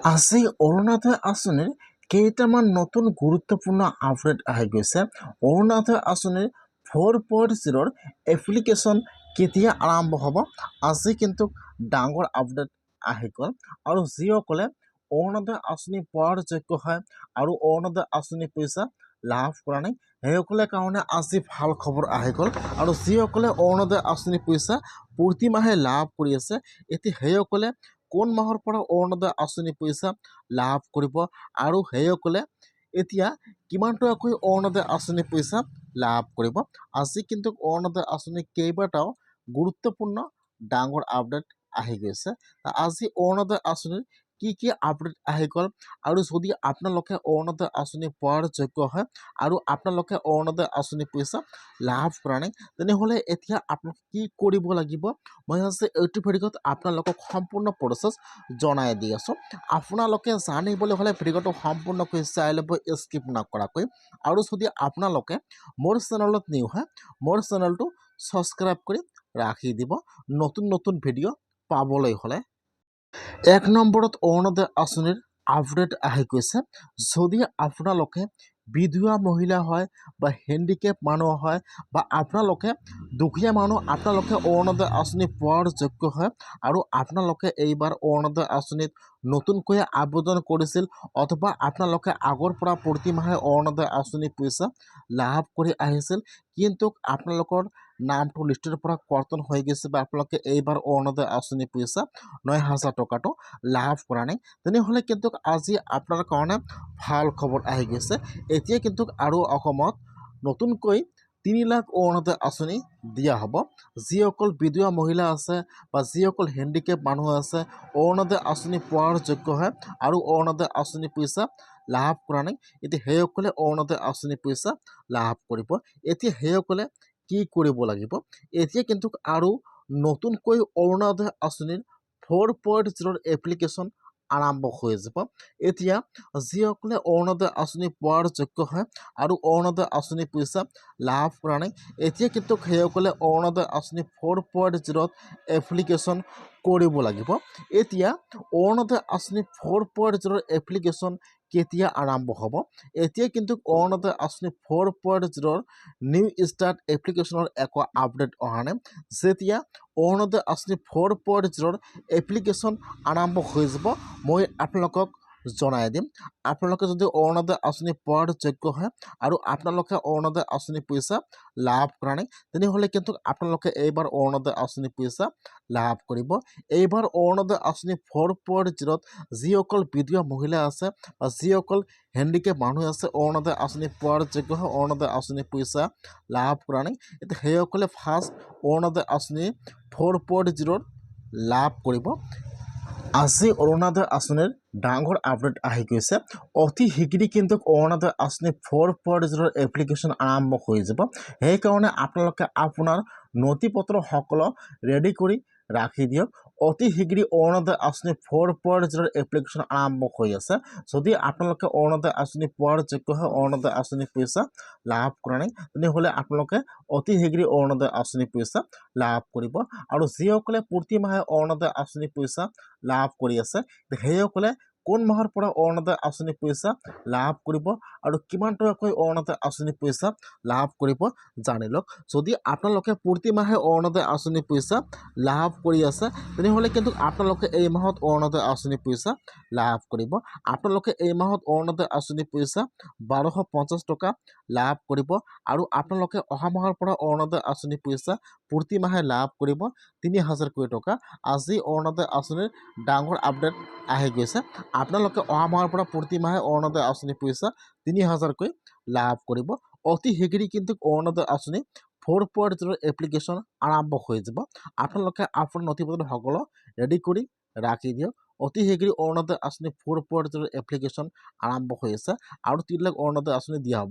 আজি অৰুণোদয় আঁচনিৰ কেইটামান নতুন গুৰুত্বপূৰ্ণ আপডেট আহি গৈছে। অৰুণোদয় আঁচনিৰ 4.0 এপ্লিকেশ্যন কেতিয়া আৰম্ভ হ'ব? আজি কিন্তু ডাঙৰ আপডেট আহি গ'ল আৰু যিসকলে অৰুণোদয় আঁচনি পোৱাৰ যোগ্য হয় আৰু অৰুণোদয় আঁচনি পইচা লাভ কৰা নাই সেইসকলৰ কাৰণে আজি ভাল খবৰ আহি গ'ল। আৰু যিসকলে অৰুণোদয় আঁচনি পইচা প্ৰতি মাহে লাভ কৰি আছে, এতিয়া সেইসকলে কোন মাহৰ পৰা অৰুণোদয় আঁচনি পইচা লাভ কৰিব আৰু সেইসকলে এতিয়া কিমান টকাকৈ অৰুণোদয় আঁচনি পইচা লাভ কৰিব। আজি কিন্তু অৰুণোদয় আঁচনি কেইবাটাও গুৰুত্বপূৰ্ণ ডাঙৰ আপডেট আহি গৈছে। আজি অৰুণোদয় আঁচনিৰ কি আপডেট আহি গ'ল আৰু যদি আপোনালোকে অৰুণোদয় আঁচনি পোৱাৰ যোগ্য হয় আৰু আপোনালোকে অৰুণোদয় আঁচনি পইচা লাভ কৰা নাই, তেনেহ'লে এতিয়া আপোনালোকে কি কৰিব লাগিব, মই আজি এইটো ভিডিঅ'ত আপোনালোকক সম্পূৰ্ণ প্ৰচেছ জনাই দি আছোঁ। আপোনালোকে জানিবলৈ হ'লে ভিডিঅ'টো সম্পূৰ্ণকৈ চাই ল'ব, স্কিপ নকৰাকৈ। আৰু যদি আপোনালোকে মোৰ চেনেলত নিউ হয়, মোৰ চেনেলটো ছাবস্ক্ৰাইব কৰি ৰাখি দিব নতুন ভিডিঅ' পাবলৈ হ'লে। 1 নম্বৰত অৰুণোদয় আঁচনিৰ আপডেট আহি গৈছে। যদি আপোনালোকে বিধৱা মহিলা হয় বা হেণ্ডিকেপ মানুহ হয় বা আপোনালোকে দুখীয়া মানুহ, আপোনালোকে অৰুণোদয় আঁচনি পোৱাৰ যোগ্য হয় আৰু আপোনালোকে এইবাৰ অৰুণোদয় আঁচনিত নতুনকৈ আবেদন কৰিছিল অথবা আপোনালোকে আগৰ পৰা প্ৰতি মাহে অৰুণোদয় আঁচনি পইচা লাভ কৰি আহিছিল, কিন্তু আপোনালোকৰ নামটো লিষ্টৰ পৰা কৰ্তন হৈ গৈছে বা আপোনালোকে এইবাৰ অৰুণোদয় আঁচনি পইচা 9,000 টকাটো লাভ কৰা নাই, তেনেহ'লে কিন্তু আজি আপোনাৰ কাৰণে ভাল খবৰ আহি গৈছে। এতিয়া কিন্তু আৰু অসমত নতুনকৈ 3 লাখ অৰুণোদয় আঁচনি দিয়া হ'ব। যিসকল বিধৱা মহিলা আছে বা যিসকল হেণ্ডিকেপ মানুহ আছে, অৰুণোদয় আঁচনি পোৱাৰ যোগ্য হয় আৰু অৰুণোদয় আঁচনি পইচা লাভ কৰা নাই, এতিয়া সেইসকলে অৰুণোদয় আঁচনি পইচা লাভ কৰিব। এতিয়া সেইসকলে কি কৰিব লাগিব? এতিয়া কিন্তু আৰু নতুনকৈ অৰুণোদয় আঁচনিৰ 4.0 এপ্লিকেশ্যন আৰম্ভ হৈ যাব। এতিয়া যিসকলে অৰুণোদয় আঁচনি পোৱাৰ যোগ্য হয় আৰু অৰুণোদয় আঁচনি পইচা লাভ কৰা নাই, এতিয়া কিন্তু সেইসকলে অৰুণোদয় আঁচনি 4.0 এপ্লিকেশ্যন কৰিব লাগিব। এতিয়া অৰুণোদয় আঁচনি 4.0 এপ্লিকেশ্যন কেতিয়া আৰম্ভ হ'ব? এতিয়া কিন্তু অৰুণোদয় আঁচনি 4.0 নিউ ষ্টাৰ্ট এপ্লিকেশ্যনৰ একো আপডেট অহা নাই। যেতিয়া অৰুণোদয় আঁচনি 4.0 এপ্লিকেশ্যন আৰম্ভ হৈ যাব, মই আপোনালোকক জনাই দিম। আপোনালোকে যদি অৰুণোদয় আঁচনি পোৱাৰ যোগ্য হয় আৰু আপোনালোকে অৰুণোদয় আঁচনি পইচা লাভ কৰা নাই, তেনেহ'লে কিন্তু আপোনালোকে এইবাৰ অৰুণোদয় আঁচনি পইচা লাভ কৰিব। এইবাৰ অৰুণোদয় আঁচনি 4.0 যিসকল বিধৱা মহিলা আছে বা যিসকল হেণ্ডিকেপ মানুহ আছে, অৰুণোদয় আঁচনি পোৱাৰ যোগ্য হয়, অৰুণোদয় আঁচনি পইচা লাভ কৰা নাই, এতিয়া সেইসকলে ফাৰ্ষ্ট অৰুণোদয় আঁচনি 4.0 লাভ কৰিব। আজি অৰুণোদয় আঁচনিৰ ডাঙৰ আপডেট আহি গৈছে। অতি শীঘ্ৰেই কিন্তু অৰুণোদয় আঁচনি 4.0 এপ্লিকেশ্যন আৰম্ভ হৈ যাব। সেইকাৰণে আপোনালোকে আপোনাৰ নথি পত্ৰ সকলো ৰেডি কৰি ৰাখি দিয়ক। অতি শীঘ্ৰেই অৰুণোদয় আঁচনি 4.0 এপ্লিকেশ্যন আৰম্ভ হৈ আছে। যদি আপোনালোকে অৰুণোদয় আঁচনি পোৱাৰ যোগ্য হয়, অৰুণোদয় আঁচনি পইচা লাভ কৰা নাই, তেনেহ'লে আপোনালোকে অতি শীঘ্ৰেই অৰুণোদয় আঁচনি পইচা লাভ কৰিব। আৰু যিসকলে প্ৰতি মাহে অৰুণোদয় আঁচনি পইচা লাভ কৰি আছে, সেইসকলে কোন মাহৰ পৰা অৰুণোদয় আঁচনি পইচা লাভ কৰিব আৰু কিমান টকাকৈ অৰুণোদয় আঁচনি পইচা লাভ কৰিব জানি লওক। যদি আপোনালোকে প্ৰতি মাহে অৰুণোদয় আঁচনি পইচা লাভ কৰি আছে, তেনেহ'লে কিন্তু আপোনালোকে এই মাহত অৰুণোদয় আঁচনি পইচা লাভ কৰিব। আপোনালোকে এই মাহত অৰুণোদয় আঁচনি পইচা 1250 টকা লাভ কৰিব আৰু আপোনালোকে অহা মাহৰ পৰা অৰুণোদয় আঁচনি পইচা প্ৰতি মাহে লাভ কৰিব 3,000 টকা। আজি অৰুণোদয় আঁচনিৰ ডাঙৰ আপডেট আহি গৈছে। আপোনালোকে অহা মাহৰ পৰা প্ৰতি মাহে অৰুণোদয় আঁচনি পইচা 3,000 লাভ কৰিব। অতি শীঘ্ৰেই কিন্তু অৰুণোদয় আঁচনি 4.0 এপ্লিকেশ্যন আৰম্ভ হৈ যাব। আপোনালোকে আপোনাৰ নথি পত্ৰ সকলো ৰেডি কৰি ৰাখি দিয়ক। অতি শীঘ্ৰেই অৰুণোদয় আঁচনি 4.0 এপ্লিকেশ্যন আৰম্ভ হৈ আছে আৰু 3 লাখ অৰুণোদয় আঁচনি দিয়া হ'ব।